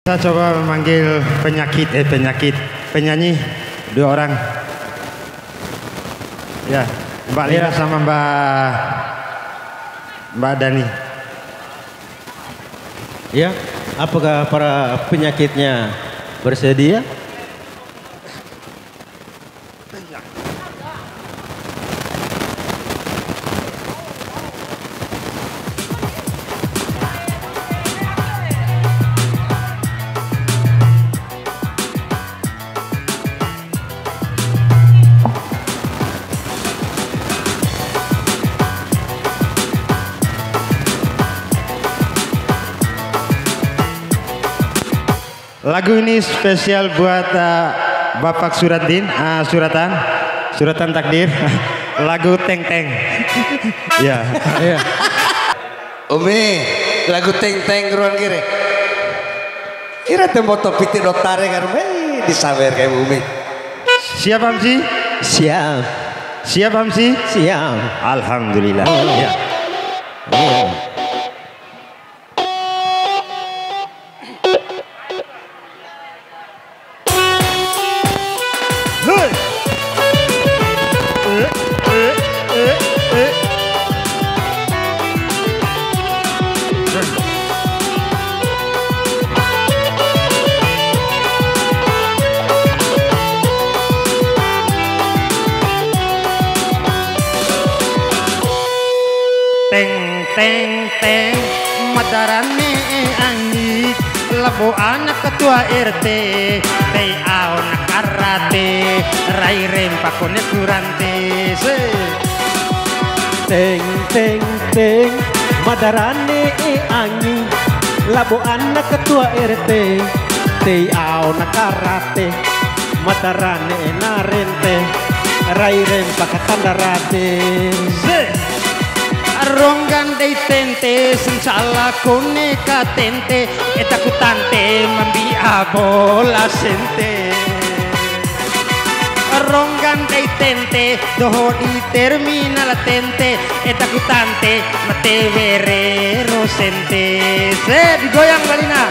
Kita coba memanggil penyanyi 2 orang. Ya, Mbak Lina sama Mbak Dani. Ya, apakah para penyakitnya bersedia? Lagu ini spesial buat Bapak Suratan Takdir. Lagu Teng Teng. Ya. Iya. Umi, lagu Teng Teng ruang kiri. Kira temboto piti dotare kan disawer kayak Umi. Siap Hamsi? Siap. Siap Hamsi? Siap. Alhamdulillah. Ya. Teng teng teng madarane anggi labo anak ketua RT tei anak karate rai rempa kone kurante se Teng teng teng madarane angin labo anak ketua RT tei aona karate madarane narente rai rempa katandarate se ronggan dei tente sencala kone katente etakutante mambi abola sente ronggan dei tente doho di terminal tente etakutante mate verero sente se digoyang Balina.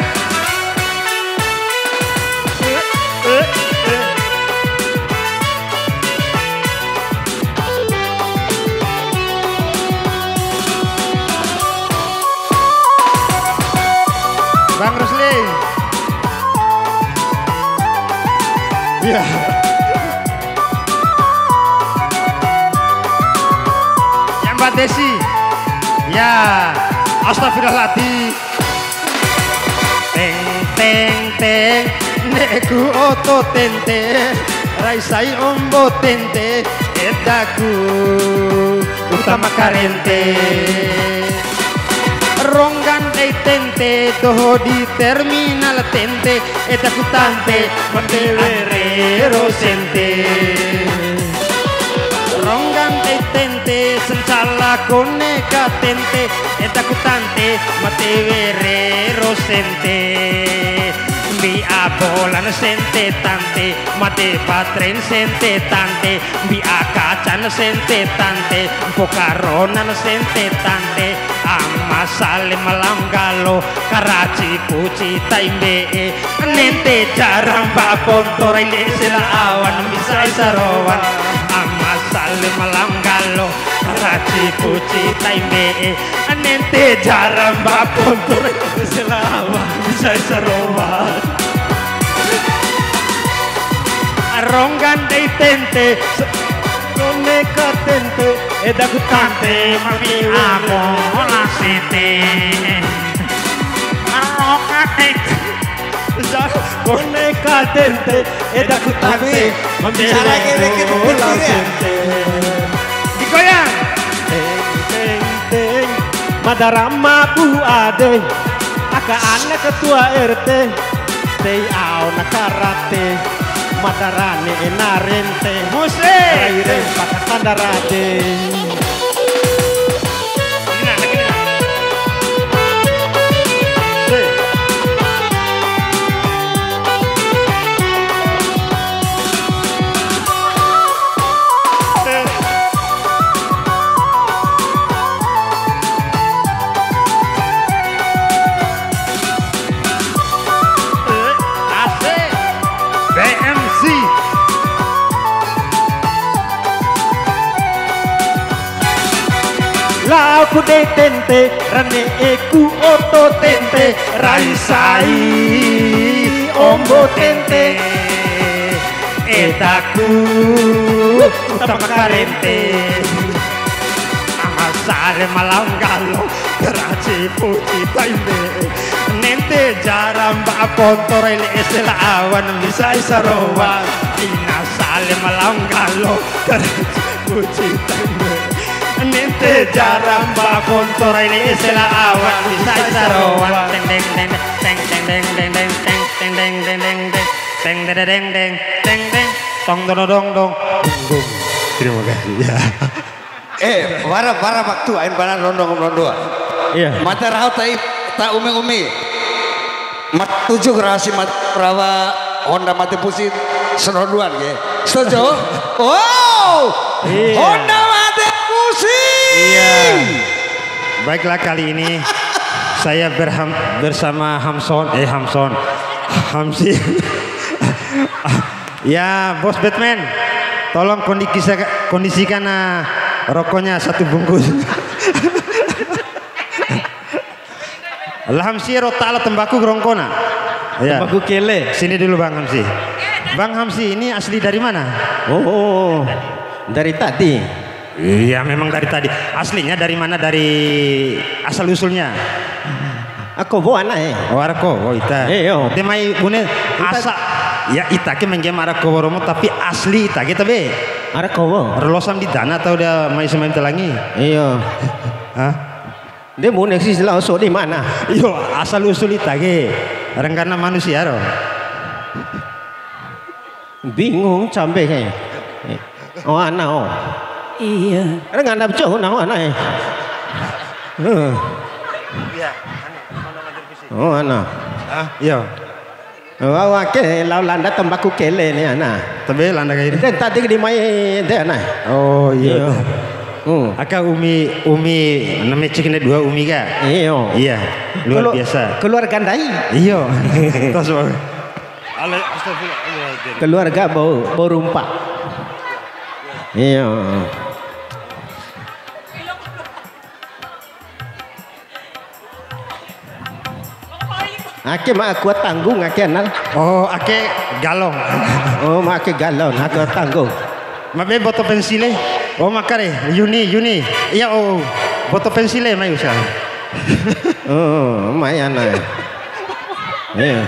Bang Rusli. Ya. Yang Mbak Desi. Ya. Astagfirullahaladzim. Teng teng teng neku oto tente raisai ombo tente edaku utama karente ronggan dei tente doho di terminal tente etakutante mate verero sente ronggan dei tente sencala kone katente etakutante mate verero sente bi abolan sente tante mate patren sente tante bi akacan sente tante pokaronan sente tante amma sale malanggalo karaci puci taimbe nente jarang bapontor ile sila awan bisa isarowan amma sale malanggalo karaci puci taimbe nente jarang bapontor ile sila awan bisa isarowan ronggan dei tente kone katente edakutante mami amo la sete arokate kone katente edakutante mami amo la sete digoyang teng teng teng madarama bu ade aka anak ketua RT tei aona karate madarane enarente musle aire pakatandarate baku de tente rane eku oto tente raisai ombo tente etaku tapakarente amasare malanggalo keraci puci taimbe nente jaramba pontore le esela awan bisa isarowan inasale malanggalo keraci puci taimbe nente jaramba pontore le esela awan bisa isarowan deng deng deng deng deng deng deng deng deng deng deng deng deng deng deng deng deng deng tong dong dong dong. Terima kasih ya. Wara waktu ain bana rondong rondoa. Iya. Mata raut ta umi. Mat 7 gerasi mat prawa Honda mati pusit seroduan ge. Setuju? Wow! Iya. Honda mati pusit. Iya. Baiklah kali ini saya bersama Hamsi. Ya, Bos Batman. Tolong kondisikan rokoknya 1 bungkus. Hamsi rotala tembaku gerongkona. Ya. Tembaku kele. Sini dulu Bang Hamsi. Bang Hamsi ini asli dari mana? Oh, dari tadi. Iya memang dari tadi. Aslinya dari mana? Dari asal usulnya? Aku bawa anak Warko, ita. Iyo. Temai bune asa. Ya ita ke menggema Arako Romo tapi asli ita kita be. Arako. Relosam di dana atau dia mai semain telangi? Iya. Hah? Dia mau neksis langsung di mana? Iyo asal usul ita ke. Karena manusia roh. Bingung sampai kayak. Oh anak oh. Iya. Karena nggak jauh anak anak. Iya. Oh anak. Ah, iya. Wah, ke landa tembaku kele ni anak. Tapi landa kayak ini. Dan tadi di mai dia anak. Oh iya. Iya. umi namanya cikine 2 umi ga? Iya. Iya. Luar biasa. Keluarga dai. Iya. Tos bae. Keluarga bau rumpak. Iya. Ake mak aku tanggung ake nal. Oh, ake galong. Oh, mak ake galon, aku tanggung. Mabe boto pensile. Oh, makare. Yuni. Iya, oh. Boto pensile mai usah. Oh, lumayan lah. Iya.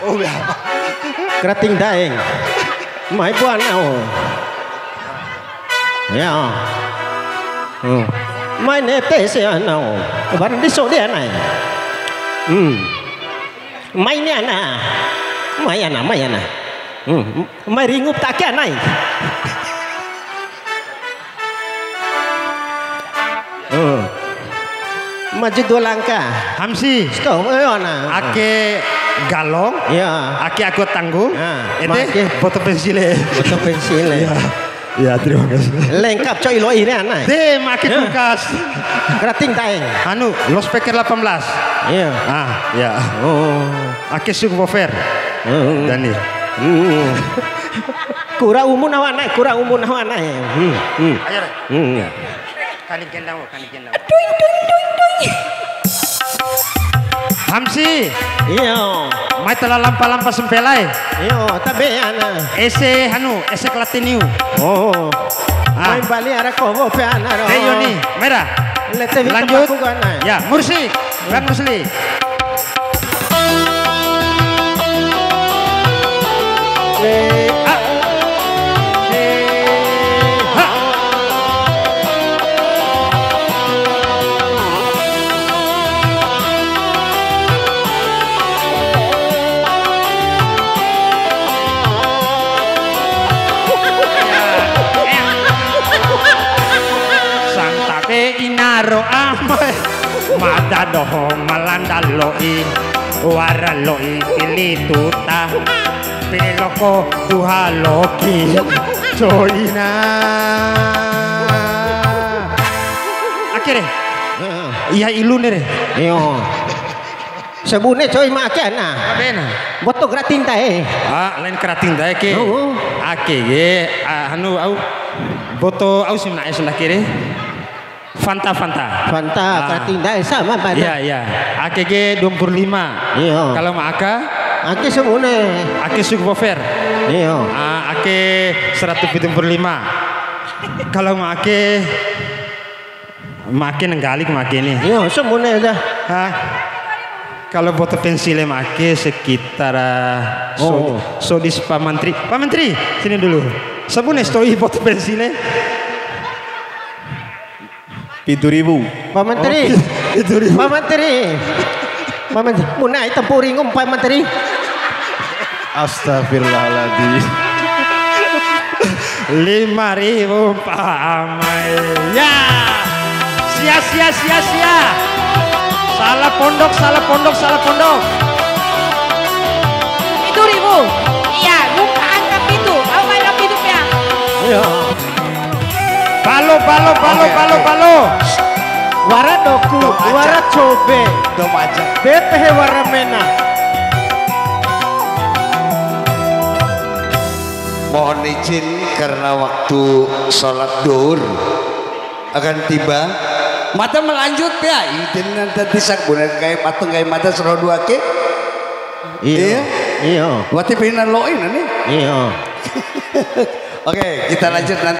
Oh, ya. Kerating daeng. Mai buan oh. Ya. Mai nete se anau. Barang di so dia nai. Mai ni ana. Mai ana. Mai ringup tak ke nai. Maju 2 langkah. Hamsi. Stop ana. Ake galong. Ya. Ake aku tanggung. Ete boto pensile. Boto pensil. Ya, terima kasih. Lengkap coy lo ini anak. Deh, make kulkas. Kerating daeng. Anu, lo speaker 18. Iya. Ah, ya. Oh. Ake subwoofer. Dani. Kurang umur nawana, Ayo. Kani gendang. Hamsi. Iya. Mai telah lampa sempelai. Iya, tapi ana. Ese Klatiniu. Oh. Mai bali ara kobo pe ana ro. Ayo nih, merah. Lanjut. Ya, musik. Bang Musli. Inaro amai mada dohong malanda loi wara loi pilituta piloko tuhaloki coina akhirnya iya ilu nih iya sebune coy makan nah kabena boto gratin tae lain kerating dae ke ake ge anu au boto au simna sebelah kiri Fanta. Fanta katinda sama pada. Iya. AKG 25. Iya. Kalau maka Aki semune. Aki subwoofer. Iya. Aki 175. Kalau make nenggalik make ini. Iya, semune dah. Kalau botol pensilnya make sekitar sodis Pak Menteri. Pak Menteri, sini dulu. Sabun stoi botol pensilnya. 7.000. Pak Menteri. 7.000. Pak Menteri. Pak Menteri, munai tempuringum Pak Menteri. Astagfirullahaladzim. 5.000 Pak Amai. Ya. Sia. Salah pondok. 7.000. Iya, buka angka itu. Kau main itu ya. Iya. Balo. Wara doku, wara cobe. Dom aja. BPH warna merah. Mohon izin karena waktu sholat duhur akan tiba. Mata melanjut ya. Izin nanti sakbunan kayak patung kayak mata serau dua ke. Iya. Wati pengen loin nih. Iya. Oke, kita lanjut nanti.